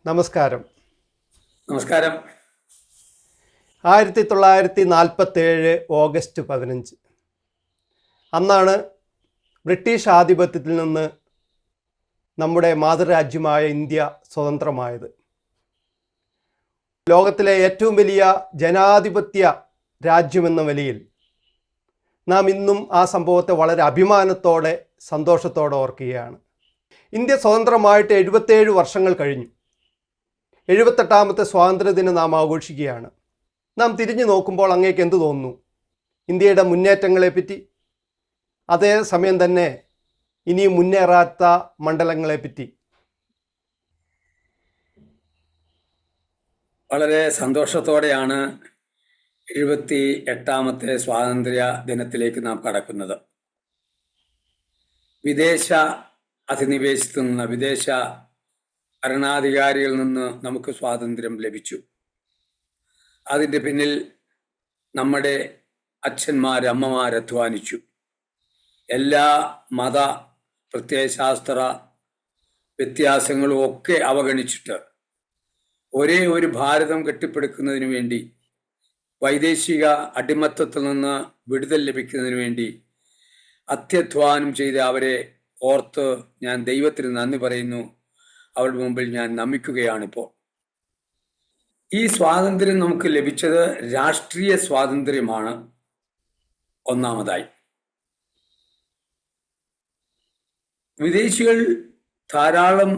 നമസ്കാരം. നമസ്കാരം. 1947 ഓഗസ്റ്റ് 15 അന്നാണ് ബ്രിട്ടീഷ് ആധിപത്യത്തിൽ നിന്ന് നമ്മുടെ മാതൃരാജ്യമായ ഇന്ത്യ സ്വതന്ത്രമായത്. ലോകത്തിലെ ഏറ്റവും വലിയ ജനാധിപത്യ രാജ്യമെന്ന നിലയിൽ നാം ഇന്നും ആ സംഭവത്തെ വളരെ അഭിമാനത്തോടെ സന്തോഷത്തോടെ ഓർക്കുകയാണ്. ഇന്ത്യ സ്വതന്ത്രമായിട്ട് 77 വർഷങ്ങൾ കഴിഞ്ഞു. 78ാമത്തെ സ്വാതന്ത്ര്യദിനം നാം ആഘോഷിക്കുകയാണ്. നാം തിരിഞ്ഞു നോക്കുമ്പോൾ അങ്ങേക്ക് എന്തു തോന്നുന്നു? ഇന്ത്യയുടെ മുന്നേറ്റങ്ങളെപ്പറ്റി, അതേ സമയം തന്നെ ഇനിയും മുന്നേറാത്ത മണ്ഡലങ്ങളെപ്പറ്റി? വളരെ സന്തോഷത്തോടെയാണ് 78ാമത്തെ സ്വാതന്ത്ര്യ ദിനത്തിലേക്ക് നാം കടക്കുന്നത്. വിദേശ അധിനിവേശത്തു നിന്ന്, വിദേശ ഭരണാധികാരികളിൽ നിന്ന് നമുക്ക് സ്വാതന്ത്ര്യം ലഭിച്ചു. അതിൻ്റെ പിന്നിൽ നമ്മുടെ അച്ഛന്മാർ, അമ്മമാർ അധ്വാനിച്ചു. എല്ലാ മത പ്രത്യയശാസ്ത്ര വ്യത്യാസങ്ങളും ഒക്കെ അവഗണിച്ചിട്ട് ഒരേ ഒരു ഭാരതം കെട്ടിപ്പടുക്കുന്നതിന് വേണ്ടി, വൈദേശിക അടിമത്തത്തിൽ നിന്ന് വിടുതൽ ലഭിക്കുന്നതിന് വേണ്ടി അത്യധ്വാനം ചെയ്ത് അവരെ ഓർത്ത് ഞാൻ ദൈവത്തിന് നന്ദി പറയുന്നു. അവരുടെ മുമ്പിൽ ഞാൻ നമിക്കുകയാണിപ്പോൾ. ഈ സ്വാതന്ത്ര്യം നമുക്ക് ലഭിച്ചത് രാഷ്ട്രീയ സ്വാതന്ത്ര്യമാണ്. ഒന്നാമതായി, വിദേശികൾ ധാരാളം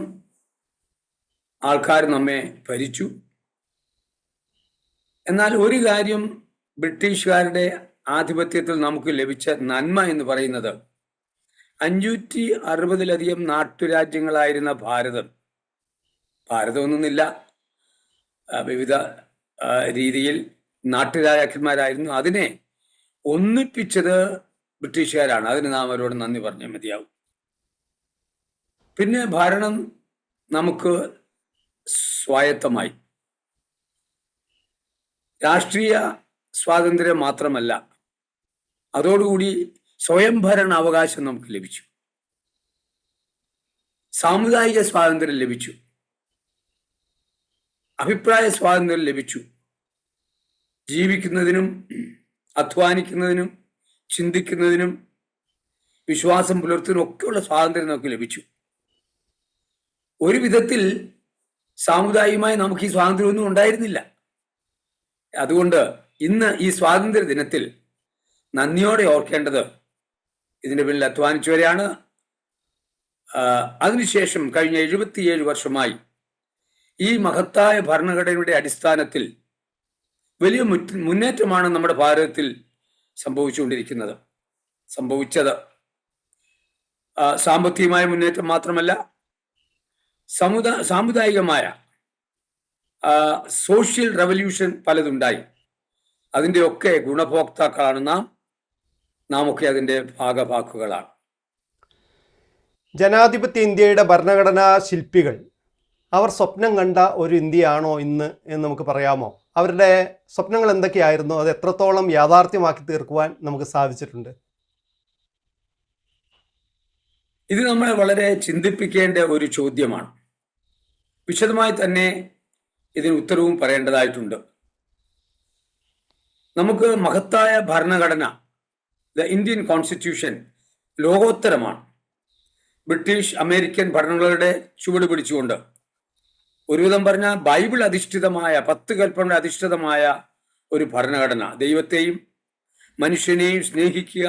ആൾക്കാർ നമ്മെ ഭരിച്ചു. എന്നാൽ ഒരു കാര്യം, ബ്രിട്ടീഷുകാരുടെ ആധിപത്യത്തിൽ നമുക്ക് ലഭിച്ച നന്മ എന്ന് പറയുന്നത് 560-ലധികം നാട്ടുരാജ്യങ്ങളായിരുന്ന ഭാരതമൊന്നുമില്ല, വിവിധ രീതിയിൽ നാട്ടുരാജാക്കന്മാരായിരുന്നു. അതിനെ ഒന്നിപ്പിച്ചത് ബ്രിട്ടീഷുകാരാണ്. അതിന് നാം അവരോട് നന്ദി പറഞ്ഞാൽ മതിയാവും. പിന്നെ ഭരണം നമുക്ക് സ്വായത്തമായി. രാഷ്ട്രീയ സ്വാതന്ത്ര്യം മാത്രമല്ല, അതോടുകൂടി സ്വയംഭരണ അവകാശം നമുക്ക് ലഭിച്ചു. സാമുദായിക സ്വാതന്ത്ര്യം ലഭിച്ചു. അഭിപ്രായ സ്വാതന്ത്ര്യം ലഭിച്ചു. ജീവിക്കുന്നതിനും അധ്വാനിക്കുന്നതിനും ചിന്തിക്കുന്നതിനും വിശ്വാസം പുലർത്തുന്നതിനും ഒക്കെയുള്ള സ്വാതന്ത്ര്യം നമുക്ക് ലഭിച്ചു. ഒരു വിധത്തിൽ സാമുദായികമായി നമുക്ക് ഈ സ്വാതന്ത്ര്യമൊന്നും ഉണ്ടായിരുന്നില്ല. അതുകൊണ്ട് ഇന്ന് ഈ സ്വാതന്ത്ര്യ ദിനത്തിൽ നന്ദിയോടെ ഓർക്കേണ്ടത് ഇതിൻ്റെ പിന്നിൽ അധ്വാനിച്ചവരെയാണ്. അതിനുശേഷം കഴിഞ്ഞ 77 വർഷമായി ഈ മഹത്തായ ഭരണഘടനയുടെ അടിസ്ഥാനത്തിൽ വലിയ മുന്നേറ്റമാണ് നമ്മുടെ ഭാരതത്തിൽ സംഭവിച്ചത്. സാമ്പത്തികമായ മുന്നേറ്റം മാത്രമല്ല, സാമുദായികമായ സോഷ്യൽ റവല്യൂഷൻ പലതുണ്ടായി. അതിൻ്റെ ഒക്കെ ഗുണഭോക്താക്കളാണ് നാം ഒക്കെ അതിൻ്റെ ഭാഗഭാക്കുകളാണ്. ജനാധിപത്യ ഇന്ത്യയുടെ ഭരണഘടനാ ശില്പികൾ അവർ സ്വപ്നം കണ്ട ഒരു ഇന്ത്യയാണോ ഇന്ന് എന്ന് നമുക്ക് പറയാമോ? അവരുടെ സ്വപ്നങ്ങൾ എന്തൊക്കെയായിരുന്നു? അത് എത്രത്തോളം യാഥാർത്ഥ്യമാക്കി തീർക്കുവാൻ നമുക്ക് സാധിച്ചിട്ടുണ്ട്? ഇത് നമ്മളെ വളരെ ചിന്തിപ്പിക്കേണ്ട ഒരു ചോദ്യമാണ്. വിശദമായി തന്നെ ഇതിന് ഉത്തരവും പറയേണ്ടതായിട്ടുണ്ട്. നമുക്ക് മഹത്തായ ഭരണഘടന, ദ ഇന്ത്യൻ കോൺസ്റ്റിറ്റ്യൂഷൻ, ലോകോത്തരമാണ്. ബ്രിട്ടീഷ് അമേരിക്കൻ ഭരണങ്ങളുടെ ചുവട് പിടിച്ചുകൊണ്ട്, ഒരുവിധം പറഞ്ഞാൽ ബൈബിൾ അധിഷ്ഠിതമായ, 10 കൽപ്പന അധിഷ്ഠിതമായ ഒരു ഭരണഘടന. ദൈവത്തെയും മനുഷ്യനെയും സ്നേഹിക്കുക,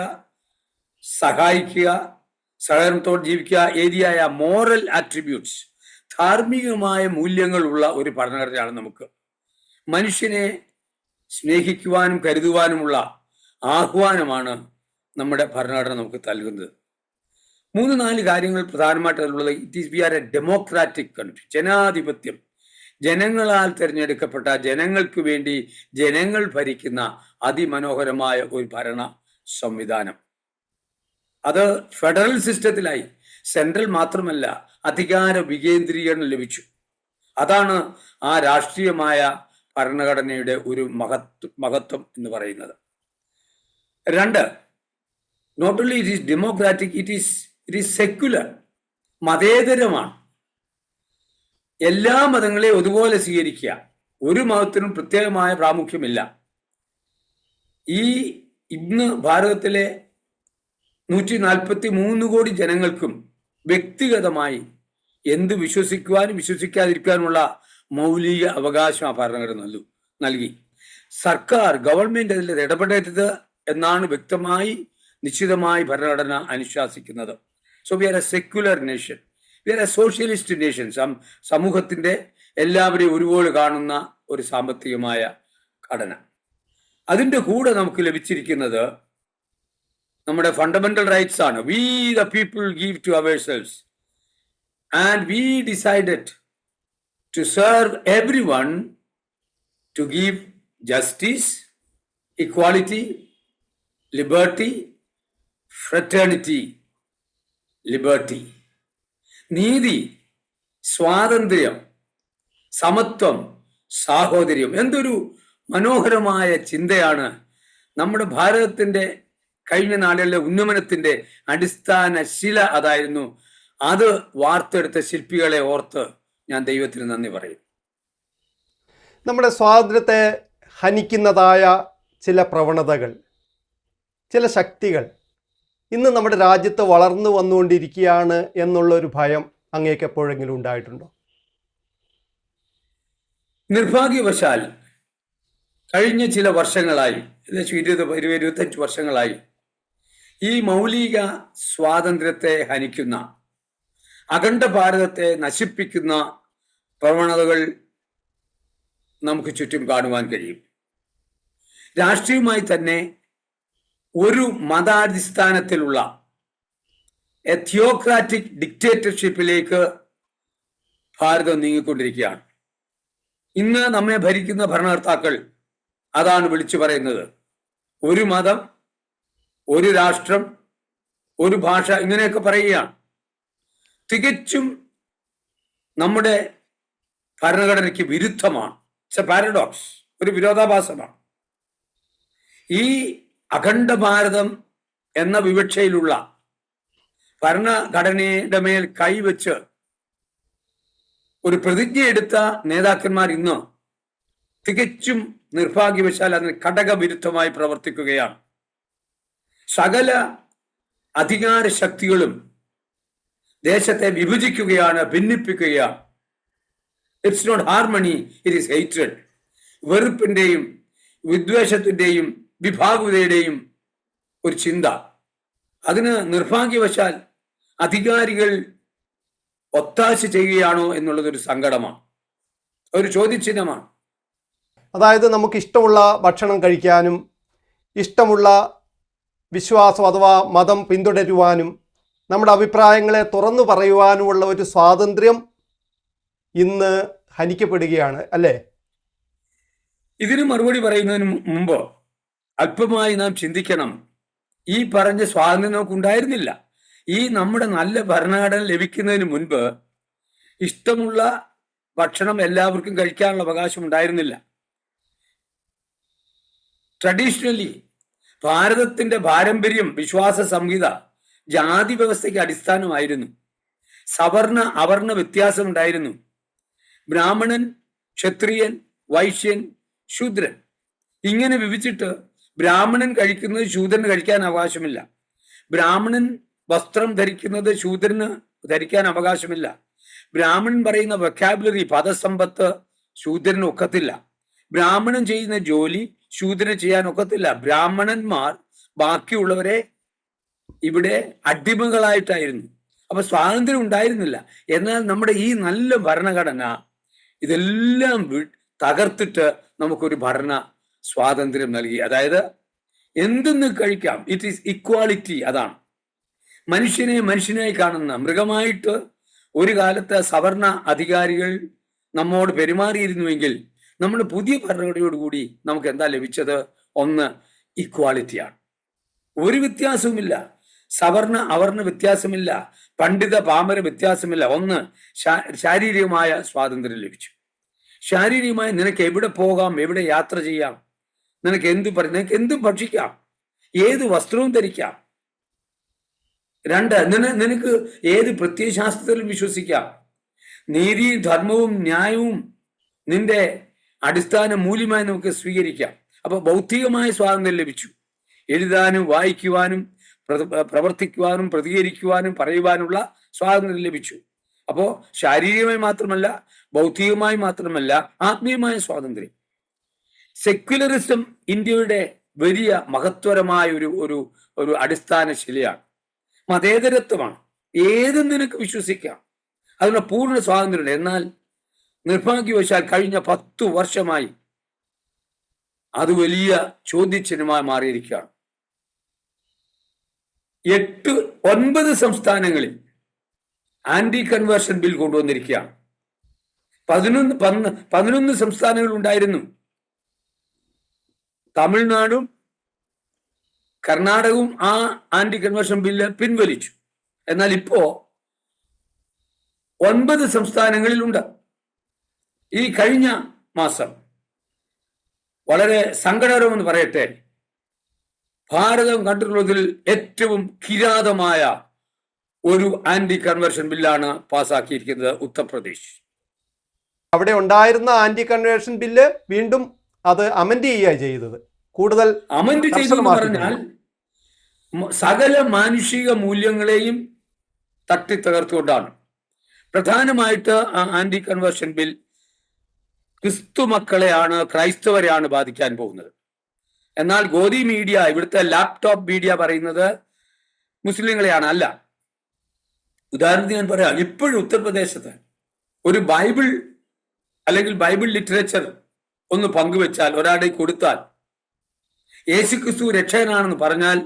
സഹായിക്കുക, സഹകരണത്തോടെ ജീവിക്കുക, ഏതിയായ മോറൽ ആട്രിബ്യൂട്ട്സ്, ധാർമ്മികമായ മൂല്യങ്ങളുള്ള ഒരു ഭരണഘടനയാണ് നമുക്ക്. മനുഷ്യനെ സ്നേഹിക്കുവാനും കരുതുവാനുമുള്ള ആഹ്വാനമാണ് നമ്മുടെ ഭരണഘടന നമുക്ക് നൽകുന്നത്. 3-4 കാര്യങ്ങൾ പ്രധാനമായിട്ടുള്ളത്. We are a democratic country. ജനാധിപത്യം, ജനങ്ങളാൽ തിരഞ്ഞെടുക്കപ്പെട്ട, ജനങ്ങൾക്ക് വേണ്ടി ജനങ്ങൾ ഭരിക്കുന്ന അതിമനോഹരമായ ഒരു ഭരണ സംവിധാനം. അത് ഫെഡറൽ സിസ്റ്റത്തിലായി. സെൻട്രൽ മാത്രമല്ല, അധികാര വികേന്ദ്രീകരണം ലഭിച്ചു. അതാണ് ആ രാഷ്ട്രീയമായ ഭരണഘടനയുടെ ഒരു മഹത്വം എന്ന് പറയുന്നത്. 2, not only it is democratic, it is secular, മതേതരമാണ്. എല്ലാ മതങ്ങളെയും ഒരുപോലെ സ്വീകരിക്കുക. ഒരു മതത്തിനും പ്രത്യേകമായ പ്രാമുഖ്യമില്ല. ഈ ഇന്ന് ഭാരതത്തിലെ 143 കോടി ജനങ്ങൾക്കും വ്യക്തിഗതമായി എന്ത് വിശ്വസിക്കുവാനും വിശ്വസിക്കാതിരിക്കാനുമുള്ള മൗലിക അവകാശം ആ ഭരണഘടന നൽകി. സർക്കാർ, ഗവൺമെന്റ് അതിൽ ഇടപെടരുത് എന്നാണ് വ്യക്തമായി നിശ്ചിതമായി ഭരണഘടന അനുശാസിക്കുന്നത്. So we are a secular nation, we are a socialist nation. സമൂഹത്തിന്റെ എല്ലാവരെയും ഒരുപോലെ കാണുന്ന ഒരു സാമ്പത്തികമായ ഘടന. അതിൻ്റെ കൂടെ നമുക്ക് ലഭിച്ചിരിക്കുന്നത് നമ്മുടെ ഫണ്ടമെന്റൽ റൈറ്റ്സ് ആണ്. We the people give to ourselves and we decided to serve everyone, to give justice, equality, liberty, fraternity, liberty, നീതി, സ്വാതന്ത്ര്യം, സമത്വം, സാഹോദര്യം. എന്തൊരു മനോഹരമായ ചിന്തയാണ്! നമ്മുടെ ഭാരതത്തിന്റെ കഴിഞ്ഞ നാളുകളിലെ ഉന്നമനത്തിന്റെ അടിസ്ഥാന ശില അതായിരുന്നു. അത് വാർത്തെടുത്ത ശില്പികളെ ഓർത്ത് ഞാൻ ദൈവത്തിന് നന്ദി പറയും. നമ്മുടെ സ്വാതന്ത്ര്യത്തെ ഹനിക്കുന്നതായ ചില പ്രവണതകൾ, ചില ശക്തികൾ ഇന്ന് നമ്മുടെ രാജ്യത്ത് വളർന്നു വന്നുകൊണ്ടിരിക്കുകയാണ് എന്നുള്ളൊരു ഭയം അങ്ങേക്ക് എപ്പോഴെങ്കിലും ഉണ്ടായിട്ടുണ്ടോ? നിർഭാഗ്യവശാൽ കഴിഞ്ഞ ചില വർഷങ്ങളായി, ഏകദേശം 20-25 വർഷങ്ങളായി ഈ മൗലിക സ്വാതന്ത്ര്യത്തെ ഹനിക്കുന്ന, അഖണ്ഡ ഭാരതത്തെ നശിപ്പിക്കുന്ന പ്രവണതകൾ നമുക്ക് ചുറ്റും കാണുവാൻ കഴിയും. രാഷ്ട്രീയമായി തന്നെ ഒരു മതാടിസ്ഥാനത്തിലുള്ള എ തിയോക്രാറ്റിക് ഡിക്റ്റേറ്റർഷിപ്പിലേക്ക് ഭാരതം നീങ്ങിക്കൊണ്ടിരിക്കുകയാണ്. ഇന്ന് നമ്മെ ഭരിക്കുന്ന ഭരണകർത്താക്കൾ അതാണ് വിളിച്ചു പറയുന്നത്. ഒരു മതം, ഒരു രാഷ്ട്രം, ഒരു ഭാഷ, ഇങ്ങനെയൊക്കെ പറയുകയാണ്. തികച്ചും നമ്മുടെ ഭരണഘടനയ്ക്ക് വിരുദ്ധമാണ്. ഇറ്റ്സ് എ പാരഡോക്സ്, ഒരു വിരോധാഭാസമാണ്. ഈ അഖണ്ഡ ഭാരതം എന്ന വിവക്ഷയിലുള്ള ഭരണഘടനയുടെ മേൽ കൈവച്ച് ഒരു പ്രതിജ്ഞയെടുത്ത നേതാക്കന്മാർ ഇന്ന് തികച്ചും നിർഭാഗ്യവശാൽ അതിന് ഘടകവിരുദ്ധമായി പ്രവർത്തിക്കുകയാണ്. സകല അധികാര ശക്തികളും ദേശത്തെ വിഭജിക്കുകയാണ്, ഭിന്നിപ്പിക്കുകയാണ്. It's not harmony, it is hatred. വെറുപ്പിന്റെയും വിദ്വേഷത്തിന്റെയും വിഭാഗുതയുടെയും ഒരു ചിന്ത. അതിന് നിർഭാഗ്യവശാൽ അധികാരികൾ ഒത്താശ ചെയ്യുകയാണോ എന്നുള്ളതൊരു സങ്കടമാണ്, ഒരു ചോദ്യചിഹ്നമാണ്. അതായത് നമുക്ക് ഇഷ്ടമുള്ള ഭക്ഷണം കഴിക്കാനും ഇഷ്ടമുള്ള വിശ്വാസം അഥവാ മതം പിന്തുടരുവാനും നമ്മുടെ അഭിപ്രായങ്ങളെ തുറന്നു പറയുവാനുമുള്ള ഒരു സ്വാതന്ത്ര്യം ഇന്ന് ഹനിക്കപ്പെടുകയാണ് അല്ലേ? ഇതിന് മറുപടി പറയുന്നതിന് മുമ്പ് അല്പമായി നാം ചിന്തിക്കണം. ഈ പറഞ്ഞ സ്വാതന്ത്ര്യം നമുക്ക് ഉണ്ടായിരുന്നില്ല. ഈ നമ്മുടെ നല്ല ഭരണഘടന ലഭിക്കുന്നതിന് മുൻപ് ഇഷ്ടമുള്ള ഭക്ഷണം എല്ലാവർക്കും കഴിക്കാനുള്ള അവകാശം ഉണ്ടായിരുന്നില്ല. ട്രഡീഷണലി ഭാരതത്തിന്റെ പാരമ്പര്യം, വിശ്വാസ സംഹിത ജാതി വ്യവസ്ഥയ്ക്ക് അടിസ്ഥാനമായിരുന്നു. സവർണ അവർണ വ്യത്യാസം ഉണ്ടായിരുന്നു. ബ്രാഹ്മണൻ, ക്ഷത്രിയൻ, വൈശ്യൻ, ശൂദ്രൻ ഇങ്ങനെ വിഭജിച്ചിട്ട് ബ്രാഹ്മണൻ കഴിക്കുന്നത് ശൂദ്രന് കഴിക്കാൻ അവകാശമില്ല. ബ്രാഹ്മണൻ വസ്ത്രം ധരിക്കുന്നത് ശൂദ്രന് ധരിക്കാൻ അവകാശമില്ല. ബ്രാഹ്മണൻ പറയുന്ന വൊക്കാബുലറി, പദസമ്പത്ത് ശൂദ്രന് ഒക്കത്തില്ല. ബ്രാഹ്മണൻ ചെയ്യുന്ന ജോലി ശൂദ്രന് ചെയ്യാൻ ഒക്കത്തില്ല. ബ്രാഹ്മണന്മാർ ബാക്കിയുള്ളവരെ ഇവിടെ അടിമകളായിട്ടായിരുന്നു. അപ്പൊ സ്വാതന്ത്ര്യം ഉണ്ടായിരുന്നില്ല. എന്നാൽ നമ്മുടെ ഈ നല്ല ഭരണഘടന ഇതെല്ലാം തകർത്തിട്ട് നമുക്കൊരു ഭരണ സ്വാതന്ത്ര്യം നൽകി. അതായത് എന്തെന്ന് കഴിക്കാം. It is equality. അതാണ് മനുഷ്യനെ മനുഷ്യനായി കാണുന്ന. മൃഗമായിട്ട് ഒരു കാലത്ത് സവർണ അധികാരികൾ നമ്മോട് പെരുമാറിയിരുന്നുവെങ്കിൽ നമ്മുടെ പുതിയ ഭരണഘടനയോടുകൂടി നമുക്ക് എന്താ ലഭിച്ചത്? ഒന്ന്, ഇക്വാളിറ്റിയാണ്. ഒരു വ്യത്യാസവുമില്ല. സവർണ അവർണ വ്യത്യാസമില്ല, പണ്ഡിത പാമര വ്യത്യാസമില്ല. ഒന്ന്, ശാരീരികമായ സ്വാതന്ത്ര്യം ലഭിച്ചു. ശാരീരികമായി നിനക്ക് എവിടെ പോകാം, എവിടെ യാത്ര ചെയ്യാം, നിനക്ക് എന്തും ഭക്ഷിക്കാം, ഏത് വസ്ത്രവും ധരിക്കാം. രണ്ട്, നിനക്ക് ഏത് പ്രത്യയശാസ്ത്രത്തിലും വിശ്വസിക്കാം. നീതിയും ധർമ്മവും ന്യായവും നിന്റെ അടിസ്ഥാന മൂല്യമായി നമുക്ക് സ്വീകരിക്കാം. അപ്പൊ ഭൗതികമായ സ്വാതന്ത്ര്യം ലഭിച്ചു. എഴുതാനും വായിക്കുവാനും പ്രവർത്തിക്കുവാനും പ്രതികരിക്കുവാനും പറയുവാനുള്ള സ്വാതന്ത്ര്യം ലഭിച്ചു. അപ്പോ ശാരീരികമായി മാത്രമല്ല, ഭൗതികമായി മാത്രമല്ല, ആത്മീയമായ സ്വാതന്ത്ര്യം. സെക്യുലറിസം ഇന്ത്യയുടെ വലിയ മഹത്വരമായ ഒരു ഒരു അടിസ്ഥാന ശിലയാണ്. മതേതരത്വമാണ്. ഏതും നിനക്ക് വിശ്വസിക്കാം, അതിനുള്ള പൂർണ്ണ സ്വാതന്ത്ര്യമുണ്ട്. എന്നാൽ നിർഭാഗ്യവശാൽ കഴിഞ്ഞ 10 വർഷമായി അത് വലിയ ചോദ്യചിഹ്നമായി മാറിയിരിക്കുകയാണ്. 9 സംസ്ഥാനങ്ങളിൽ ആന്റി കൺവേർഷൻ ബിൽ കൊണ്ടുവന്നിരിക്കുകയാണ്. 11 സംസ്ഥാനങ്ങൾ ഉണ്ടായിരുന്നു. തമിഴ്നാടും കർണാടകവും ആ ആന്റി കൺവേർഷൻ ബില്ല് പിൻവലിച്ചു. എന്നാൽ ഇപ്പോ 9 സംസ്ഥാനങ്ങളിലുണ്ട്. ഈ കഴിഞ്ഞ മാസം വളരെ സങ്കടകരമെന്ന് പറയട്ടെ, ഭാരതം കണ്ടിട്ടുള്ളതിൽ ഏറ്റവും കിരാതമായ ഒരു ആന്റി കൺവേർഷൻ ബില്ലാണ് പാസ്സാക്കിയിരിക്കുന്നത് ഉത്തർപ്രദേശ്. അവിടെ ഉണ്ടായിരുന്ന ആന്റി കൺവേർഷൻ ബില്ല് വീണ്ടും അത് അമെൻഡ് ചെയ്യുകയാണ് ചെയ്തത്. കൂടുതൽ അമെൻഡ് ചെയ്തെന്ന് പറഞ്ഞാൽ സകല മാനുഷിക മൂല്യങ്ങളെയും തട്ടിത്തകർത്തുകൊണ്ടാണ്. പ്രധാനമായിട്ട് ആ ആന്റി കൺവേർഷൻ ബിൽ ക്രിസ്തു മക്കളെയാണ്, ക്രൈസ്തവരെയാണ് ബാധിക്കാൻ പോകുന്നത്. എന്നാൽ ഗോദി മീഡിയ, ഇവിടുത്തെ ലാപ്ടോപ്പ് മീഡിയ പറയുന്നത് മുസ്ലിങ്ങളെയാണ്. അല്ല. ഉദാഹരണത്തിന് ഞാൻ പറയാം, ഇപ്പോഴും ഉത്തർപ്രദേശത്ത് ഒരു ബൈബിൾ അല്ലെങ്കിൽ ബൈബിൾ ലിറ്ററേച്ചർ ഒന്ന് പങ്കുവെച്ചാൽ, ഒരാളുടെ കൊടുത്താൽ, യേശു ക്രിസ്തു രക്ഷകനാണെന്ന് പറഞ്ഞാൽ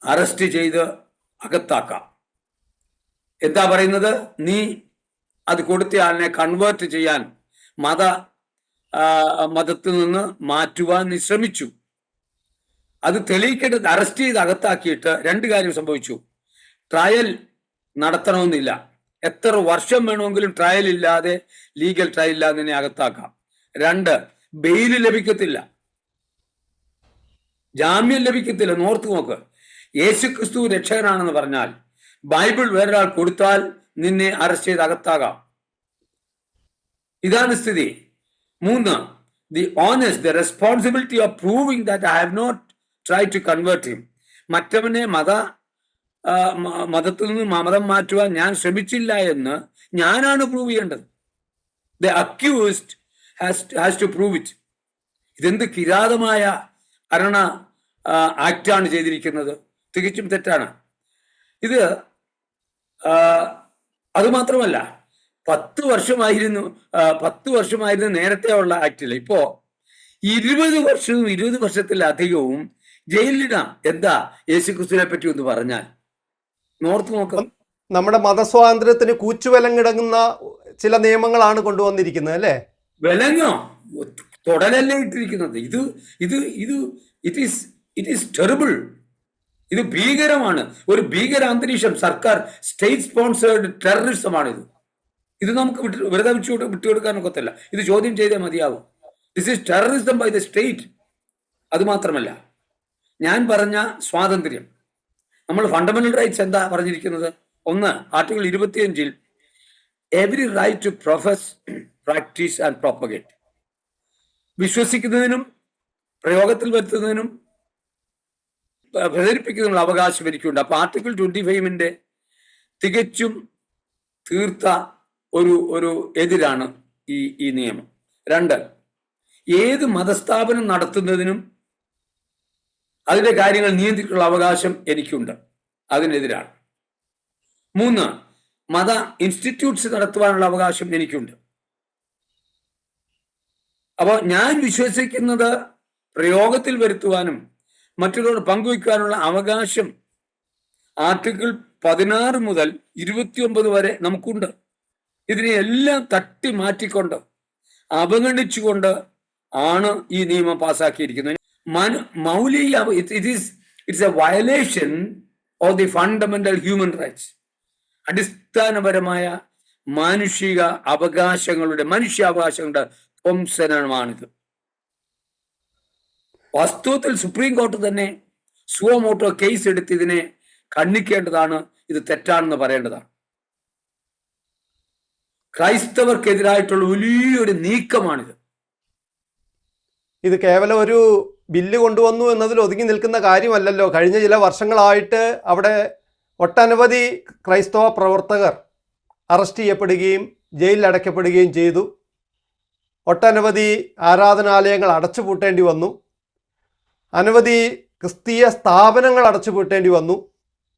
അറസ്റ്റ് ചെയ്ത് അകത്താക്കാം. എന്താ പറയുന്നത്? നീ അത് കൊടുത്തയാളിനെ കൺവേർട്ട് ചെയ്യാൻ, മതത്തിൽ നിന്ന് മാറ്റുവാൻ നീ ശ്രമിച്ചു. അത് തെളിയിക്കേണ്ടത് അറസ്റ്റ് ചെയ്ത് അകത്താക്കിയിട്ട് 2 കാര്യം സംഭവിച്ചു. ട്രയൽ നടത്തണമെന്നില്ല. എത്ര വർഷം വേണമെങ്കിലും ട്രയൽ ഇല്ലാതെ, ലീഗൽ ട്രയൽ ഇല്ലാതെ നിന്നെ അകത്താക്കാം. 2, ബെയില് ലഭിക്കത്തില്ല, ജാമ്യം ലഭിക്കത്തില്ല. നോർത്ത് നോക്ക്. യേശു ക്രിസ്തു രക്ഷകനാണെന്ന് പറഞ്ഞാൽ ബൈബിൾ വേറൊരാൾ കൊടുത്താൽ നിന്നെ അറസ്റ്റ് ചെയ്ത് അകത്താകാം. ഇതാണ് സ്ഥിതി. 3, the responsibility of proving that I have not tried to convert him. മറ്റവനെ മതത്തിൽ നിന്ന് മതം മാറ്റുവാൻ ഞാൻ ശ്രമിച്ചില്ല എന്ന് ഞാനാണ് പ്രൂവ് ചെയ്യേണ്ടത്. The accused has to prove it. ഇതെന്ത് കിരാതമായ ഭരണ ആക്റ്റാണ് ചെയ്തിരിക്കുന്നത്. തികച്ചും തെറ്റാണ് ഇത്. അതുമാത്രമല്ല, 10 വർഷമായിരുന്നു നേരത്തെ ഉള്ള ആക്ടിൽ. ഇപ്പോ 20 വർഷവും 20 വർഷത്തിലധികവും ജയിലിലിടാം. എന്താ യേശുക്രിസ്തുവിനെ പറ്റി ഒന്ന് പറഞ്ഞാൽ? നോർത്ത് നോക്കാം. നമ്മുടെ മതസ്വാതന്ത്ര്യത്തിന് കൂച്ചുവിലങ്ങിടങ്ങുന്ന ചില നിയമങ്ങളാണ് കൊണ്ടുവന്നിരിക്കുന്നത് അല്ലേ? വിലങ്ങോ? തുടലല്ലേ ഇട്ടിരിക്കുന്നത്. It is terrible. ഇത് ഭീകരമാണ്. ഒരു ഭീകര അന്തരീക്ഷം. സർക്കാർ സ്റ്റേറ്റ് സ്പോൺസേർഡ് ടെററിസമാണിത്. ഇത് നമുക്ക് വെറുതെ വിട്ടുകൊടുക്കാൻ ഒക്കത്തില്ല. ഇത് ചോദ്യം ചെയ്തേ മതിയാവും. This is terrorism by the state. അതുമാത്രമല്ല, ഞാൻ പറഞ്ഞ സ്വാതന്ത്ര്യം, നമ്മൾ ഫണ്ടമെന്റൽ റൈറ്റ്സ് എന്താ പറഞ്ഞിരിക്കുന്നത്? 1, article 25 every right to profess, practice and propagate. വിശ്വസിക്കുന്നതിനും പ്രയോഗത്തിൽ വരുത്തുന്നതിനും പ്രചരിപ്പിക്കുന്നതിനുള്ള അവകാശം എനിക്കുണ്ട്. അപ്പൊ ആർട്ടിക്കിൾ 25 തികച്ചും തീർത്ത ഒരു എതിരാണ് ഈ നിയമം. 2, ഏത് മതസ്ഥാപനം നടത്തുന്നതിനും അതിന്റെ കാര്യങ്ങൾ നിയന്ത്രിക്കാനുള്ള അവകാശം എനിക്കുണ്ട്. അതിനെതിരാണ്. 3, മത ഇൻസ്റ്റിറ്റ്യൂട്ട്സ് നടത്തുവാനുള്ള അവകാശം എനിക്കുണ്ട്. അപ്പോൾ ഞാൻ വിശ്വസിക്കുന്നത് പ്രയോഗത്തിൽ വരുത്തുവാനും മറ്റുള്ളവർ പങ്കുവയ്ക്കാനുള്ള അവകാശം ആർട്ടിക്കിൾ 16 മുതൽ 29 വരെ നമുക്കുണ്ട്. ഇതിനെ എല്ലാം തട്ടി മാറ്റിക്കൊണ്ട്, അവഗണിച്ചുകൊണ്ട് ആണ് ഈ നിയമം പാസ്സാക്കിയിരിക്കുന്നത്. മൗലിക it's A violation of the fundamental human rights. അടിസ്ഥാനപരമായ മനുഷ്യാവകാശങ്ങളുടെ ധ്വംസനമാണിത്. വാസ്തവത്തിൽ സുപ്രീം കോടതി തന്നെ സുവമോട്ടോ കേസ് എടുത്ത് ഇതിനെ ഖണ്ഡിക്കേണ്ടതാണ്. ഇത് തെറ്റാണെന്ന് പറയേണ്ടതാണ്. ക്രൈസ്തവർക്കെതിരായിട്ടുള്ള വലിയൊരു നീക്കമാണിത്. ഇത് കേവലം ഒരു ബില്ല് കൊണ്ടുവന്നു എന്നതിൽ ഒതുങ്ങി നിൽക്കുന്ന കാര്യമല്ലല്ലോ. കഴിഞ്ഞ ചില വർഷങ്ങളായിട്ട് അവിടെ ഒട്ടനവധി ക്രൈസ്തവ പ്രവർത്തകർ അറസ്റ്റ് ചെയ്യപ്പെടുകയും ജയിലിൽ അടയ്ക്കപ്പെടുകയും ചെയ്തു. ഒട്ടനവധി ആരാധനാലയങ്ങൾ അടച്ചുപൂട്ടേണ്ടി വന്നു. അനവധി ക്രിസ്തീയ സ്ഥാപനങ്ങൾ അടച്ചുപൂട്ടേണ്ടി വന്നു.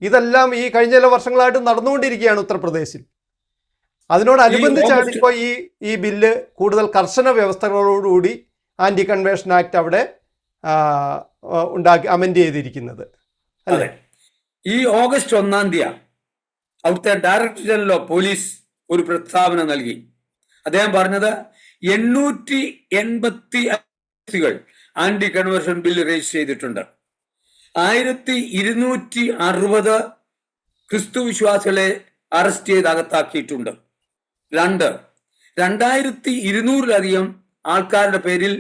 ഇതെല്ലാം ഈ കഴിഞ്ഞ ചില വർഷങ്ങളായിട്ട് നടന്നുകൊണ്ടിരിക്കുകയാണ് ഉത്തർപ്രദേശിൽ. അതിനോടനുബന്ധിച്ചാണ് ഇപ്പോൾ ഈ ബില്ല് കൂടുതൽ കർശന വ്യവസ്ഥകളോടുകൂടി ആന്റി കൺവേർഷൻ ആക്ട് അവിടെ അമെൻഡ് ചെയ്തിരിക്കുന്നത്. അതെ, ഈ ഓഗസ്റ്റ് 1 അവിടുത്തെ ഡയറക്ടർ ജനറൽ ഓഫ് പോലീസ് ഒരു പ്രസ്താവന നൽകി. അദ്ദേഹം പറഞ്ഞത് 885 ആന്റി കൺവേർഷൻ ബില്ല് രജിസ്റ്റർ ചെയ്തിട്ടുണ്ട്. 1260 ക്രിസ്തു വിശ്വാസികളെ അറസ്റ്റ് ചെയ്ത് അകത്താക്കിയിട്ടുണ്ട്. 2200-ലധികം ആൾക്കാരുടെ പേരിൽ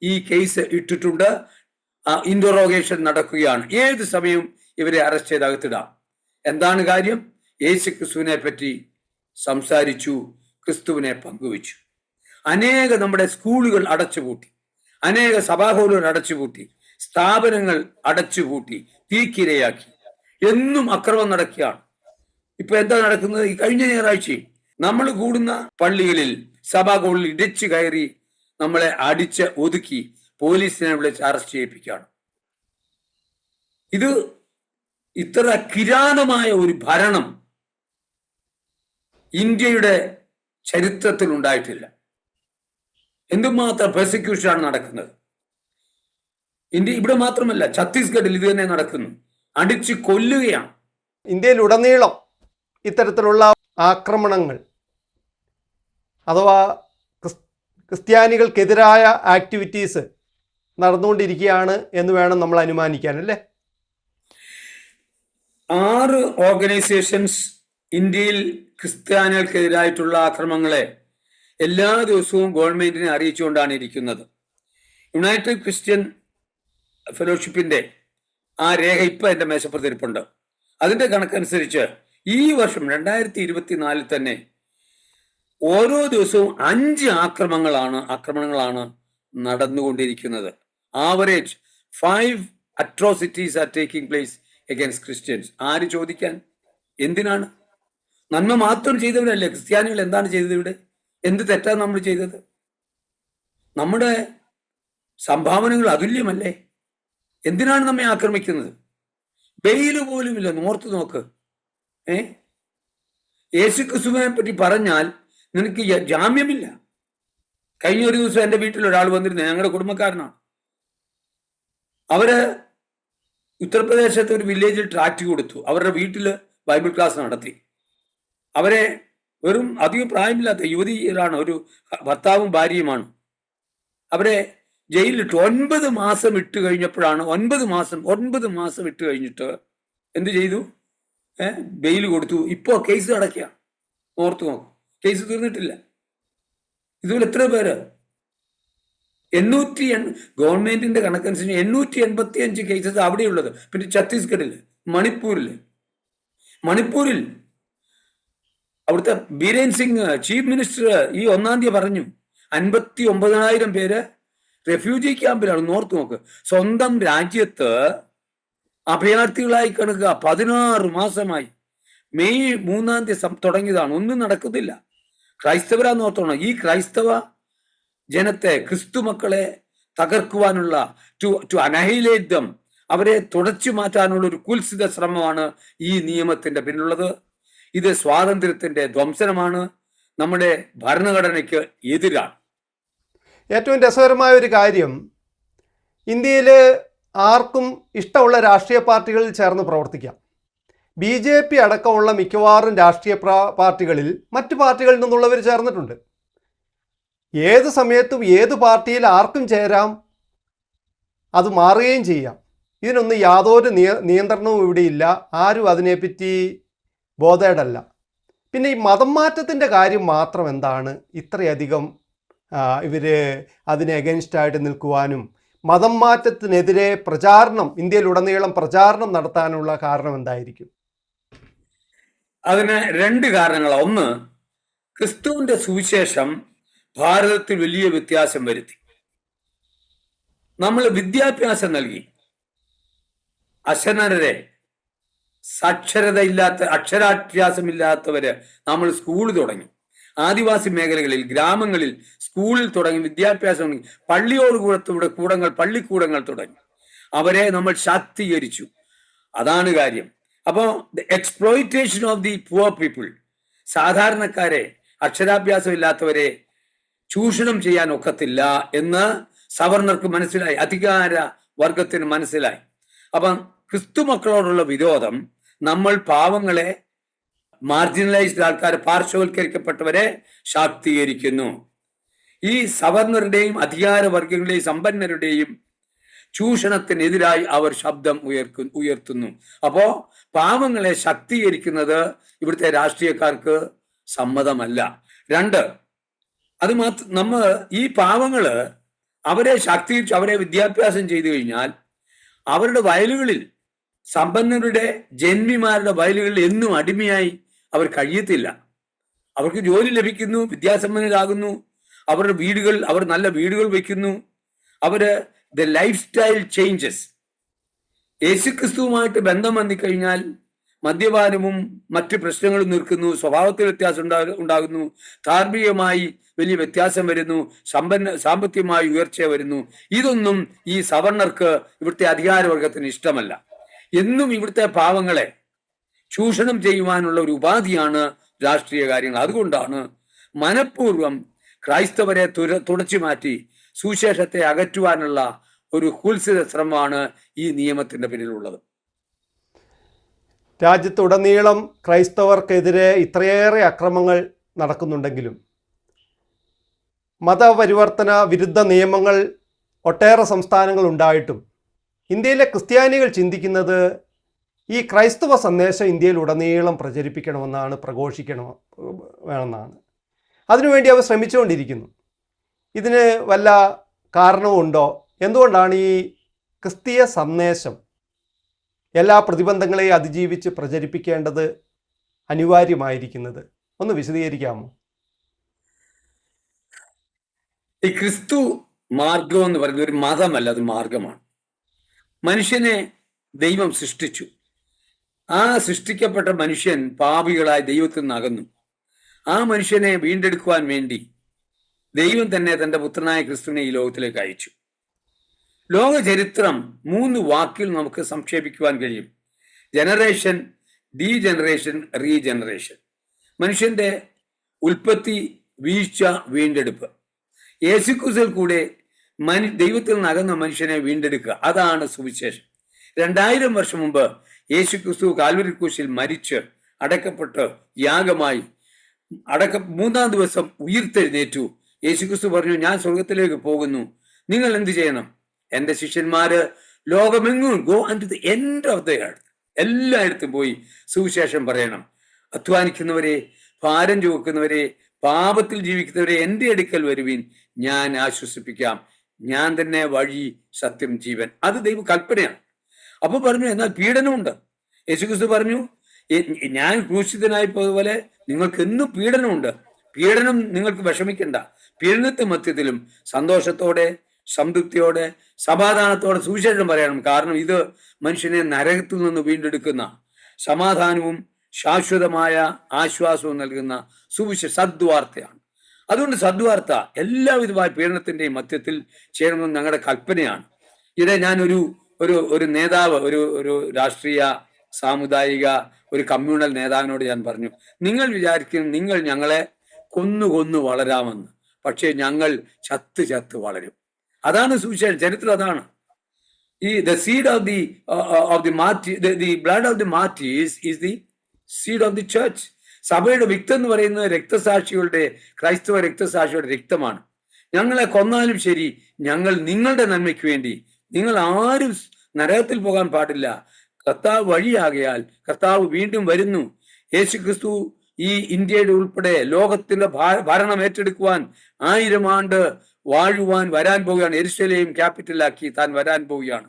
ഈ കേസ് ഇട്ടിട്ടുണ്ട്. ഇന്ററോഗേഷൻ നടക്കുകയാണ്. ഏത് സമയവും ഇവരെ അറസ്റ്റ് ചെയ്ത് അകത്തിടാം. എന്താണ് കാര്യം? യേശു ക്രിസ്തുവിനെ പറ്റി സംസാരിച്ചു, ക്രിസ്തുവിനെ പങ്കുവച്ചു. അനേക നമ്മുടെ സ്കൂളുകൾ അടച്ചുപൂട്ടി, അനേക സഭാഹോളുകൾ അടച്ചുപൂട്ടി, സ്ഥാപനങ്ങൾ അടച്ചുപൂട്ടി, തീക്കിരയാക്കി. എന്നും അക്രമം നടക്കുകയാണ്. ഇപ്പൊ എന്താ നടക്കുന്നത്? ഈ കഴിഞ്ഞ ഞായറാഴ്ചയും നമ്മൾ കൂടുന്ന പള്ളികളിൽ സഭാഹോളിൽ ഇടിച്ചു കയറി നമ്മളെ അടിച്ച് ഒതുക്കി പോലീസിനെ വിളിച്ച് അറസ്റ്റ് ചെയ്യിപ്പിക്കുകയാണ്. ഇത് ഇത്ര കിരാതമായ ഒരു ഭരണം ഇന്ത്യയുടെ ചരിത്രത്തിൽ ഉണ്ടായിട്ടില്ല. എന്തുമാത്രം പെർസിക്യൂഷനാണ് നടക്കുന്നത്. ഇവിടെ മാത്രമല്ല, ഛത്തീസ്ഗഡിൽ ഇത് തന്നെ നടക്കുന്നു. അടിച്ചു കൊല്ലുകയാണ്. ഇന്ത്യയിലുടനീളം ഇത്തരത്തിലുള്ള ആക്രമണങ്ങൾ അഥവാ ക്രിസ്ത്യാനികൾക്കെതിരായ ആക്ടിവിറ്റീസ് നടന്നുകൊണ്ടിരിക്കുകയാണ് എന്ന് വേണം നമ്മൾ അനുമാനിക്കാൻ, അല്ലേ? 6 ഓർഗനൈസേഷൻസ് ഇന്ത്യയിൽ ക്രിസ്ത്യാനികൾക്കെതിരായിട്ടുള്ള ആക്രമണങ്ങളെ എല്ലാ ദിവസവും ഗവൺമെന്റിനെ അറിയിച്ചുകൊണ്ടാണ് ഇരിക്കുന്നത്. യുണൈറ്റഡ് ക്രിസ്ത്യൻ ഫെലോഷിപ്പിന്റെ ആ രേഖ ഇപ്പൊ എന്റെ മേശപ്പുറത്തിരിപ്പുണ്ട്. അതിന്റെ കണക്കനുസരിച്ച് ഈ വർഷം 2024 തന്നെ ഓരോ ദിവസവും 5 ആക്രമണങ്ങളാണ് നടന്നുകൊണ്ടിരിക്കുന്നത്. Average 5 atrocities are taking place against Christians. ആര് ചോദിക്കാൻ? എന്തിനാണ്? നന്മ മാത്രം ചെയ്തവരല്ലേ ക്രിസ്ത്യാനികൾ. എന്താണ് ചെയ്തത് ഇവിടെ? എന്ത് തെറ്റാണ് നമ്മൾ ചെയ്തത്? നമ്മുടെ സംഭാവനകൾ അതുല്യമല്ലേ? എന്തിനാണ് നമ്മെ ആക്രമിക്കുന്നത്? ബെയില് പോലുമില്ല. ഓർത്ത് നോക്ക്. യേശു ക്രിസ്തുവിനെ പറ്റി പറഞ്ഞാൽ നിനക്ക് ജാമ്യമില്ല. കഴിഞ്ഞ ഒരു ദിവസം എൻ്റെ വീട്ടിൽ ഒരാൾ വന്നിരുന്നു. ഞങ്ങളുടെ കുടുംബക്കാരനാണ്. അവര് ഉത്തർപ്രദേശത്തെ ഒരു വില്ലേജിൽ ട്രാക്ട് കൊടുത്തു. അവരുടെ വീട്ടിൽ ബൈബിൾ ക്ലാസ് നടത്തി. അവരെ വെറും അധികം പ്രായമില്ലാത്ത യുവതിയാണ്, ഒരു ഭർത്താവും ഭാര്യയുമാണ്. അവരെ ജയിലിലിട്ട് 9 മാസം ഇട്ട് കഴിഞ്ഞപ്പോഴാണ് 9 മാസം ഇട്ട് കഴിഞ്ഞിട്ട് എന്ത് ചെയ്തു? ബെയിൽ കൊടുത്തു. ഇപ്പോ കേസ് അടയ്ക്കുക. ഓർത്തു നോക്കും. കേസ് തീർന്നിട്ടില്ല. ഇതുപോലെ എത്ര പേര്? 800 ഗവൺമെന്റിന്റെ കണക്കനുസരിച്ച് 885 കേസസ് അവിടെയുള്ളത്. പിന്നെ ഛത്തീസ്ഗഡിൽ, മണിപ്പൂരിൽ അവിടുത്തെ ബീരേൻ സിംഗ് ചീഫ് മിനിസ്റ്റർ ഈ 1 പറഞ്ഞു 59,000 പേര് റെഫ്യൂജി ക്യാമ്പിലാണ്. ഓർത്ത് നോക്ക്. സ്വന്തം രാജ്യത്ത് അഭയാർത്ഥികളായി കിടക്കുക 16 മാസമായി. മെയ് 3 തുടങ്ങിയതാണ്. ഒന്നും നടക്കുന്നില്ല. ക്രൈസ്തവരാന്ന് ഓർത്തോണം. ഈ ക്രൈസ്തവ ജനത്തെ, ക്രിസ്തു മക്കളെ തകർക്കുവാനുള്ള ടു അനഹൈലേറ്റ് ദം, അവരെ തുടച്ചു മാറ്റാനുള്ള ഒരു കുൽസിത ശ്രമമാണ് ഈ നിയമത്തിന്റെ പിന്നിലുള്ളത്. ഇത് സ്വാതന്ത്ര്യത്തിന്റെ ധ്വംസനമാണ്. നമ്മുടെ ഭരണഘടനയ്ക്ക് എതിരാണ്. ഏറ്റവും രസകരമായ ഒരു കാര്യം, ഇന്ത്യയിൽ ആർക്കും ഇഷ്ടമുള്ള രാഷ്ട്രീയ പാർട്ടികളിൽ ചേർന്ന് പ്രവർത്തിക്കാം. BJP അടക്കമുള്ള മിക്കവാറും രാഷ്ട്രീയ പാർട്ടികളിൽ മറ്റു പാർട്ടികളിൽ നിന്നുള്ളവർ ചേർന്നിട്ടുണ്ട്. ഏത് സമയത്തും ഏത് പാർട്ടിയിൽ ആർക്കും ചേരാം, അത് മാറുകയും ചെയ്യാം. ഇതിനൊന്നും യാതൊരു നിയന്ത്രണവും ഇവിടെയില്ല. ആരും അതിനെപ്പറ്റി ബോധേഡല്ല. പിന്നെ ഈ മതം മാറ്റത്തിൻ്റെ കാര്യം മാത്രം എന്താണ് ഇത്രയധികം ഇവർ അതിന് എഗൻസ്റ്റായിട്ട് നിൽക്കുവാനും മതം മാറ്റത്തിനെതിരെ ഇന്ത്യയിലുടനീളം പ്രചാരണം നടത്താനുള്ള കാരണം എന്തായിരിക്കും? അതിന് 2 കാരണങ്ങളാണ്. ഒന്ന്, ക്രിസ്തുവിന്റെ സുവിശേഷം ഭാരതത്തിൽ വലിയ വ്യത്യാസം വരുത്തി. നമ്മൾ വിദ്യാഭ്യാസം നൽകി. അശരണരെ, അക്ഷരാഭ്യാസമില്ലാത്തവര് നമ്മൾ സ്കൂൾ തുടങ്ങി. ആദിവാസി മേഖലകളിൽ, ഗ്രാമങ്ങളിൽ സ്കൂളിൽ തുടങ്ങി വിദ്യാഭ്യാസം തുടങ്ങി. പള്ളിക്കൂടങ്ങൾ തുടങ്ങി. അവരെ നമ്മൾ ശാക്തീകരിച്ചു. അതാണ് കാര്യം. അപ്പോ exploitation of the poor people, സാധാരണക്കാരെ, അക്ഷരാഭ്യാസം ഇല്ലാത്തവരെ ചൂഷണം ചെയ്യാൻ ഒക്കത്തില്ല എന്ന് സവർണർക്ക് മനസ്സിലായി, അധികാര വർഗത്തിന് മനസ്സിലായി. അപ്പം ക്രിസ്തു മക്കളോടുള്ള വിരോധം നമ്മൾ പാവങ്ങളെ, മാർജിനലൈസ്ഡ് ആൾക്കാരെ, പാർശ്വവൽക്കരിക്കപ്പെട്ടവരെ ശാക്തീകരിക്കുന്നു. ഈ സവർണരുടെയും അധികാരവർഗങ്ങളുടെയും സമ്പന്നരുടെയും ചൂഷണത്തിനെതിരായി അവർ ശബ്ദം ഉയർത്തുന്നു. അപ്പോ പാവങ്ങളെ ശാക്തീകരിക്കുന്നത് ഇവിടുത്തെ രാഷ്ട്രീയക്കാർക്ക് സമ്മതമല്ല. രണ്ട്, അത് നമ്മൾ ഈ പാവങ്ങള് അവരെ ശാക്തീകരിച്ച് അവരെ വിദ്യാഭ്യാസം ചെയ്തു കഴിഞ്ഞാൽ അവരുടെ വയലുകളിൽ, സമ്പന്നരുടെ ജന്മിമാരുടെ വയലുകളിൽ എന്നും അടിമയായി അവർ കഴിയത്തില്ല. അവർക്ക് ജോലി ലഭിക്കുന്നു, വിദ്യാസമ്പന്നരാകുന്നു, അവരുടെ വീടുകൾ, അവർ നല്ല വീടുകൾ വയ്ക്കുന്നു, അവര് ദ ലൈഫ് സ്റ്റൈൽ ചേഞ്ചസ്. യേശുക്രിസ്തുവുമായിട്ട് ബന്ധം വന്നിക്കഴിഞ്ഞാൽ മദ്യപാനവും മറ്റ് പ്രശ്നങ്ങളും നിൽക്കുന്നു, സ്വഭാവത്തിൽ വ്യത്യാസം ഉണ്ടാകുന്നു, ധാർമ്മികമായി വലിയ വ്യത്യാസം വരുന്നു, സാമ്പത്തികമായി ഉയർച്ച വരുന്നു. ഇതൊന്നും ഈ സവർണർക്ക്, ഇവിടുത്തെ അധികാരവർഗത്തിന് ഇഷ്ടമല്ല. എന്നും ഇവിടുത്തെ പാവങ്ങളെ ചൂഷണം ചെയ്യുവാനുള്ള ഒരു ഉപാധിയാണ് രാഷ്ട്രീയ കാര്യങ്ങൾ. അതുകൊണ്ടാണ് മനഃപൂർവ്വം ക്രൈസ്തവരെ തുടച്ചു മാറ്റി സുവിശേഷത്തെ അകറ്റുവാനുള്ള ഒരു കുൽസിത ശ്രമമാണ് ഈ നിയമത്തിന്റെ പിന്നിലുള്ളത്. രാജ്യത്തുടനീളം ക്രൈസ്തവർക്കെതിരെ ഇത്രയേറെ അക്രമങ്ങൾ നടക്കുന്നുണ്ടെങ്കിലും മതപരിവർത്തന വിരുദ്ധ നിയമങ്ങൾ ഒട്ടേറെ സംസ്ഥാനങ്ങൾ ഉണ്ടായിട്ടും ഇന്ത്യയിലെ ക്രിസ്ത്യാനികൾ ചിന്തിക്കുന്നത് ഈ ക്രൈസ്തവ സന്ദേശം ഇന്ത്യയിൽ ഉടനീളം പ്രചരിപ്പിക്കണമെന്നാണ്, വേണമെന്നാണ്. അതിനുവേണ്ടി അവർ ശ്രമിച്ചുകൊണ്ടിരിക്കുന്നു. ഇതിന് വല്ല കാരണവുമുണ്ടോ? എന്തുകൊണ്ടാണ് ഈ ക്രിസ്തീയ സന്ദേശം എല്ലാ പ്രതിബന്ധങ്ങളെയും അതിജീവിച്ച് പ്രചരിപ്പിക്കേണ്ടത് അനിവാര്യമായിരിക്കുന്നത്? ഒന്ന് വിശദീകരിക്കാമോ? ഈ ക്രിസ്തു മാർഗം എന്ന് പറയുന്നത് ഒരു മതമല്ല, അത് മാർഗമാണ്. മനുഷ്യനെ ദൈവം സൃഷ്ടിച്ചു. ആ സൃഷ്ടിക്കപ്പെട്ട മനുഷ്യൻ പാപികളായി ദൈവത്തിൽ നിന്ന് അകന്നു. ആ മനുഷ്യനെ വീണ്ടെടുക്കുവാൻ വേണ്ടി ദൈവം തന്നെ തന്റെ പുത്രനായ ക്രിസ്തുവിനെ ഈ ലോകത്തിലേക്ക് അയച്ചു. ലോക ചരിത്രം 3 വാക്കിൽ നമുക്ക് സംക്ഷേപിക്കുവാൻ കഴിയും: ജനറേഷൻ, ഡീജനറേഷൻ, റീജനറേഷൻ. മനുഷ്യന്റെ ഉൽപ്പത്തി, വീഴ്ച, വീണ്ടെടുപ്പ്. യേശുക്രിസ്തുവിൽ കൂടെ ദൈവത്തിൽ നിന്ന് അകന്ന മനുഷ്യനെ വീണ്ടെടുക്കുക, അതാണ് സുവിശേഷം. 2000 വർഷം മുമ്പ് യേശുക്രിസ്തു കാൽവരി ക്രൂശിൽ മരിച്ച് അടക്കപ്പെട്ട് യാഗമായി 3-ാം ദിവസം ഉയിർത്തെഴുന്നേറ്റു. യേശുക്രിസ്തു പറഞ്ഞു, ഞാൻ സ്വർഗത്തിലേക്ക് പോകുന്നു, നിങ്ങൾ എന്ത് ചെയ്യണം? എന്റെ ശിഷ്യന്മാര് ലോകമെങ്ങും, go unto the end of the earth, എല്ലായിടത്തും പോയി സുവിശേഷം പറയണം. അധ്വാനിക്കുന്നവരെ, ഭാരം ചുമക്കുന്നവരെ, പാപത്തിൽ ജീവിക്കുന്നവരെ എൻ്റെ അടുക്കൽ വരുവിൻ, ഞാൻ ആശ്വസിപ്പിക്കാം. ഞാൻ തന്നെ വഴി, സത്യം, ജീവൻ. അത് ദൈവ കൽപ്പനയാണ്. അപ്പൊ പറഞ്ഞു, എന്നാൽ പീഡനമുണ്ട്. യേശുക്രിസ്തു പറഞ്ഞു, ഞാൻ ക്രൂശിതനായി പോയതുപോലെ നിങ്ങൾക്ക് എന്നും പീഡനമുണ്ട്. പീഡനം നിങ്ങൾക്ക് വിഷമിക്കണ്ട. പീഡനത്തെ മധ്യത്തിലും സന്തോഷത്തോടെ, സംതൃപ്തിയോടെ, സമാധാനത്തോടെ സുവിശേഷം പറയണം. കാരണം ഇത് മനുഷ്യനെ നരകത്തിൽ നിന്ന് വീണ്ടെടുക്കുന്ന, സമാധാനവും ശാശ്വതമായ ആശ്വാസവും നൽകുന്ന സദ്വാർത്തയാണ്. അതുകൊണ്ട് സദ്വാർത്ത എല്ലാവിധമായ പീഡനത്തിന്റെയും മധ്യത്തിൽ ചെയ്യണമെന്ന് ഞങ്ങളുടെ കൽപ്പനയാണ്. ഇവിടെ ഞാൻ ഒരു നേതാവ്, ഒരു രാഷ്ട്രീയ, സാമുദായിക, ഒരു കമ്മ്യൂണൽ നേതാവിനോട് ഞാൻ പറഞ്ഞു, നിങ്ങൾ വിചാരിക്കും നിങ്ങൾ ഞങ്ങളെ കൊന്നു വളരാമെന്ന്, പക്ഷേ ഞങ്ങൾ ചത്ത് വളരും. അതാണ് സുവിശേഷം. ചരിത്രം അതാണ്. The seed of the martyr, the blood of the martyrs is the seed of the church. സഭയുടെ വിത്ത് എന്ന് പറയുന്നത് രക്തസാക്ഷികളുടെ, ക്രൈസ്തവ രക്തസാക്ഷിയുടെ രക്തമാണ്. ഞങ്ങളെ കൊന്നാലും ശരി, ഞങ്ങൾ നിങ്ങളുടെ നന്മയ്ക്ക് വേണ്ടി, നിങ്ങൾ ആരും നരകത്തിൽ പോകാൻ പാടില്ല. കർത്താവ് വഴിയാകയാൽ കർത്താവ് വീണ്ടും വരുന്നു. യേശുക്രിസ്തു ഈ ഇന്ത്യയുടെ ഉൾപ്പെടെ ലോകത്തിന്റെ ഭരണം ഏറ്റെടുക്കുവാൻ 1000 ആണ്ട് വാഴുവാൻ വരാൻ പോവുകയാണ്. യെരുശലേം ക്യാപിറ്റലാക്കി താൻ വരാൻ പോവുകയാണ്.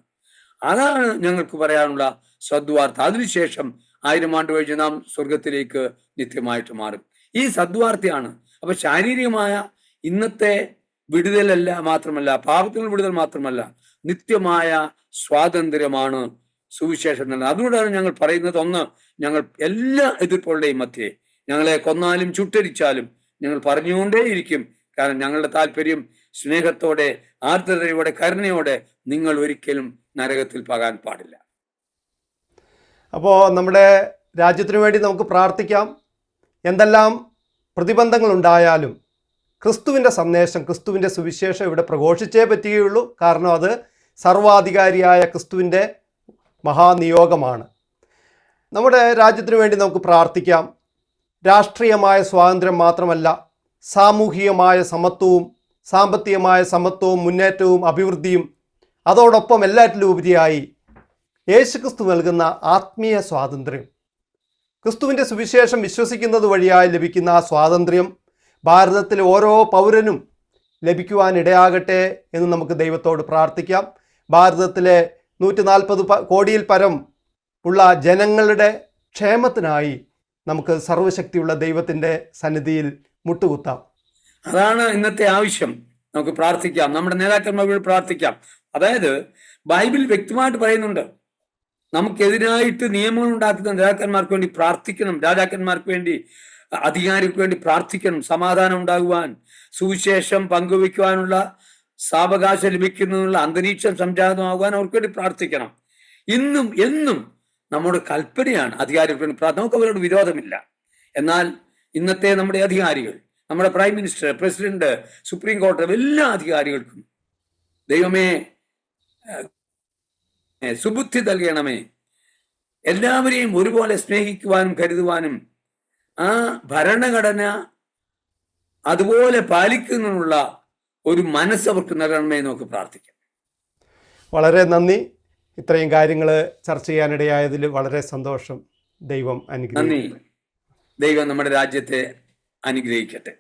അതാണ് ഞങ്ങൾക്ക് പറയാനുള്ള സദ്വാർത്ത. അതിനുശേഷം 1000 ആണ്ട് കഴിഞ്ഞ് നാം സ്വർഗത്തിലേക്ക് നിത്യമായിട്ട് മാറും. ഈ സദ്വാർത്തയാണ്. അപ്പൊ ശാരീരികമായ ഇന്നത്തെ വിടുതലല്ല മാത്രമല്ല, പാപത്തിൽ നിന്ന് വിടുതൽ മാത്രമല്ല, നിത്യമായ സ്വാതന്ത്ര്യമാണ് സുവിശേഷം തന്നെ. അതുകൊണ്ടാണ് ഞങ്ങൾ പറയുന്നത്, ഒന്ന്, ഞങ്ങൾ എല്ലാ എതിർപ്പുകളുടെയും മധ്യേ ഞങ്ങളെ കൊന്നാലും ചുട്ടരിച്ചാലും ഞങ്ങൾ പറഞ്ഞുകൊണ്ടേയിരിക്കും. കാരണം ഞങ്ങളുടെ താല്പര്യം സ്നേഹത്തോടെ, ആർദ്രതയോടെ, കരുണയോടെ നിങ്ങൾ ഒരിക്കലും നരകത്തിൽ പോകാൻ പാടില്ല. അപ്പോൾ നമ്മുടെ രാജ്യത്തിനു വേണ്ടി നമുക്ക് പ്രാർത്ഥിക്കാം. എന്തെല്ലാം പ്രതിബന്ധങ്ങളുണ്ടായാലും ക്രിസ്തുവിൻ്റെ സന്ദേശം, ക്രിസ്തുവിൻ്റെ സുവിശേഷം ഇവിടെ പ്രഘോഷിച്ചേ പറ്റുകയുള്ളൂ. കാരണം അത് സർവാധികാരിയായ ക്രിസ്തുവിൻ്റെ മഹാനിയോഗമാണ്. നമ്മുടെ രാജ്യത്തിനു വേണ്ടി നമുക്ക് പ്രാർത്ഥിക്കാം. രാഷ്ട്രീയമായ സ്വാതന്ത്ര്യം മാത്രമല്ല, സാമൂഹികമായ സമത്വവും സാമ്പത്തികമായ സമത്വവും മുന്നേറ്റവും അഭിവൃദ്ധിയും, അതോടൊപ്പം എല്ലാറ്റിലും ഉപരിയായി യേശുക്രിസ്തു നൽകുന്ന ആത്മീയ സ്വാതന്ത്ര്യം, ക്രിസ്തുവിൻ്റെ സുവിശേഷം വിശ്വസിക്കുന്നത് വഴിയായി ലഭിക്കുന്ന ആ സ്വാതന്ത്ര്യം ഭാരതത്തിലെ ഓരോ പൗരനും ലഭിക്കുവാനിടയാകട്ടെ എന്ന് നമുക്ക് ദൈവത്തോട് പ്രാർത്ഥിക്കാം. ഭാരതത്തിലെ 140 കോടിയിൽ പരം ഉള്ള ജനങ്ങളുടെ ക്ഷേമത്തിനായി നമുക്ക് സർവശക്തിയുള്ള ദൈവത്തിൻ്റെ സന്നിധിയിൽ മുട്ടുകുത്താം. അതാണ് ഇന്നത്തെ ആവശ്യം. നമുക്ക് പ്രാർത്ഥിക്കാം, നമ്മുടെ നേതാക്കന്മാരോട് പ്രാർത്ഥിക്കാം. അതായത് ബൈബിൾ വ്യക്തമായിട്ട് പറയുന്നുണ്ട്, നമുക്കെതിരായിട്ട് നിയമങ്ങൾ ഉണ്ടാക്കുന്ന നേതാക്കന്മാർക്ക് വേണ്ടി പ്രാർത്ഥിക്കണം, രാജാക്കന്മാർക്ക് വേണ്ടി, അധികാരികൾക്ക് വേണ്ടി പ്രാർത്ഥിക്കണം. സമാധാനം ഉണ്ടാകുവാൻ, സുവിശേഷം പങ്കുവയ്ക്കുവാനുള്ള സാവകാശം ലഭിക്കുന്നതിനുള്ള അന്തരീക്ഷം സംജാതമാകുവാൻ അവർക്ക് വേണ്ടി പ്രാർത്ഥിക്കണം. ഇന്നും എന്നും നമ്മുടെ കൽപ്പനയാണ് അധികാരികൾക്ക് വേണ്ടി പ്രാർത്ഥന. നമുക്ക് അവരോട് വിരോധമില്ല. എന്നാൽ ഇന്നത്തെ നമ്മുടെ അധികാരികൾ, നമ്മുടെ പ്രൈം മിനിസ്റ്റർ, പ്രസിഡന്റ്, സുപ്രീം കോടതി, എല്ലാ അധികാരികൾക്കും ദൈവമേ സുബുദ്ധി നൽകണമേ, എല്ലാവരെയും ഒരുപോലെ സ്നേഹിക്കുവാനും കരുതുവാനും ആ ഭരണഘടന അതുപോലെ പാലിക്കുന്നതിനുള്ള ഒരു മനസ്സ് അവർക്ക് നൽകണമേ നമുക്ക് പ്രാർത്ഥിക്കാം. വളരെ നന്ദി. ഇത്രയും കാര്യങ്ങൾ ചർച്ച ചെയ്യാനിടയായതിൽ വളരെ സന്തോഷം. ദൈവം അനുഗ്രഹിക്കട്ടെ. നന്ദി. ദൈവം നമ്മുടെ രാജ്യത്തെ അനുഗ്രഹിക്കട്ടെ.